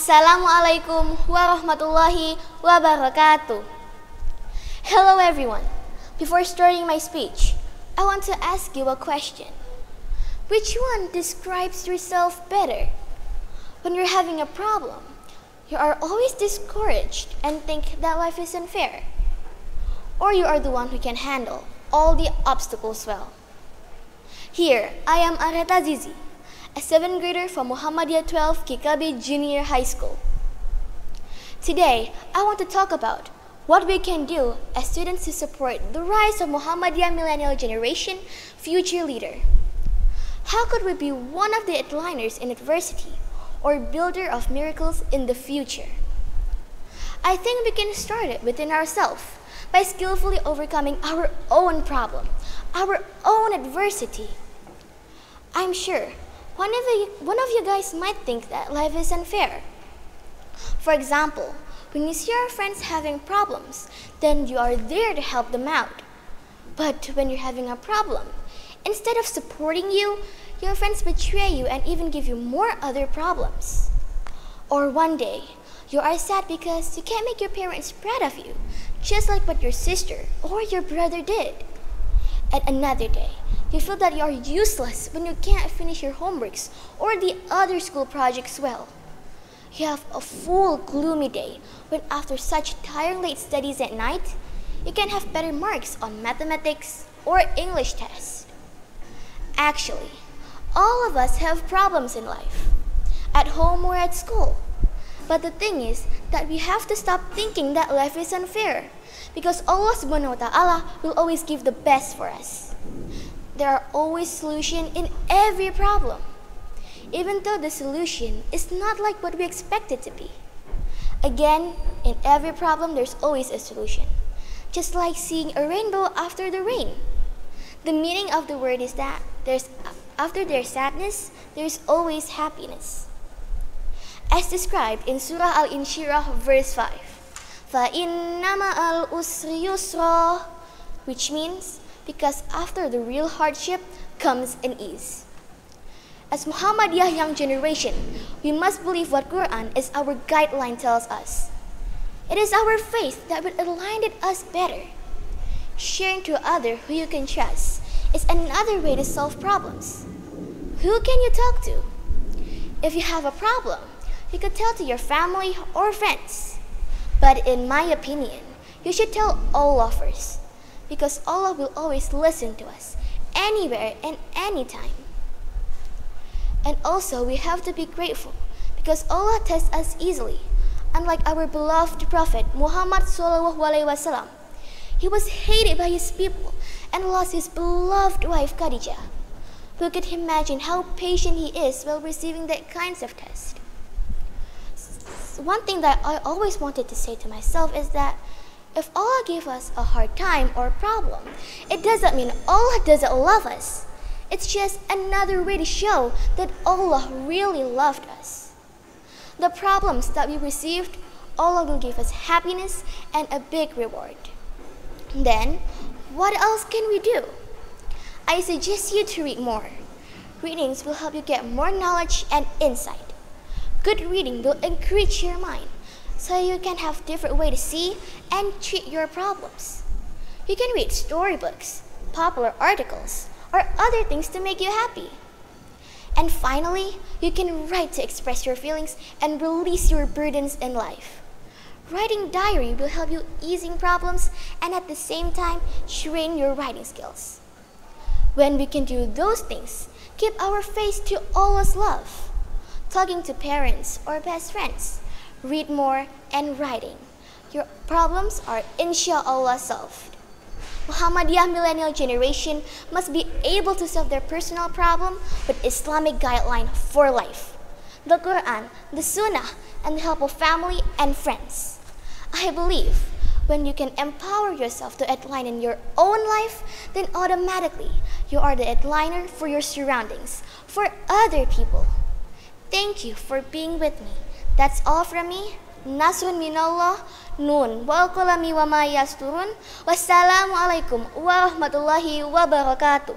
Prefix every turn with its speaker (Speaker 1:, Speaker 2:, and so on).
Speaker 1: Assalamualaikum warahmatullahi wabarakatuh. Hello everyone. Before starting my speech, I want to ask you a question. Which one describes yourself better? When you're having a problem, you are always discouraged and think that life is unfair. Or you are the one who can handle all the obstacles well. Here, I am Areta Zizi, a 7th grader from Muhammadiyah 12 Kikabi Junior High School. Today, I want to talk about what we can do as students to support the rise of Muhammadiyah millennial generation future leader. How could we be one of the headliners in adversity or builder of miracles in the future? I think we can start it within ourselves by skillfully overcoming our own problem, our own adversity. I'm sure one of you guys might think that life is unfair. For example, when you see your friends having problems, then you are there to help them out. But when you're having a problem, instead of supporting you, your friends betray you and even give you more other problems. Or one day, you are sad because you can't make your parents proud of you, just like what your sister or your brother did. And another day, you feel that you are useless when you can't finish your homeworks or the other school projects well. You have a full gloomy day when after such tiring late studies at night, you can have better marks on mathematics or English tests. Actually, all of us have problems in life, at home or at school. But the thing is that we have to stop thinking that life is unfair, because Allah Subhanahu wa Ta'ala will always give the best for us. There are always solutions in every problem, even though the solution is not like what we expect it to be. Again, in every problem there's always a solution, just like seeing a rainbow after the rain. The meaning of the word is that after there's sadness, there's always happiness. As described in Surah Al-Inshirah verse 5, فَإِنَّ مَعَ الْأُسْرِ يُسْرًا, which means because after the real hardship comes an ease. As Muhammadiyah young generation, we must believe what Quran as our guideline tells us. It is our faith that will align us better. Sharing to others who you can trust is another way to solve problems. Who can you talk to? If you have a problem, you could tell to your family or friends. But in my opinion, you should tell Allah first, because Allah will always listen to us, anywhere and anytime. And also, we have to be grateful, because Allah tests us easily. Unlike our beloved Prophet Muhammad SAW, he was hated by his people and lost his beloved wife Khadijah. Who could imagine how patient he is while receiving that kinds of tests? One thing that I always wanted to say to myself is that if Allah gave us a hard time or problem, it doesn't mean Allah doesn't love us. It's just another way to show that Allah really loved us. The problems that we received, Allah will give us happiness and a big reward. Then, what else can we do? I suggest you to read more. Readings will help you get more knowledge and insight. Good reading will enrich your mind, so you can have different way to see and treat your problems. You can read storybooks, popular articles, or other things to make you happy. And finally, you can write to express your feelings and release your burdens in life. Writing diary will help you easing problems and at the same time train your writing skills. When we can do those things, keep our face to Allah's love. Talking to parents or best friends, read more, and writing. Your problems are inshallah solved. Muhammadiyah millennial generation must be able to solve their personal problem with Islamic guideline for life. The Quran, the Sunnah, and the help of family and friends. I believe when you can empower yourself to headline in your own life, then automatically you are the headliner for your surroundings, for other people. Thank you for being with me. That's all from me. Nasrun minallah, nun wal qalami wa ma yasturun. Wassalamualaikum warahmatullahi wabarakatuh.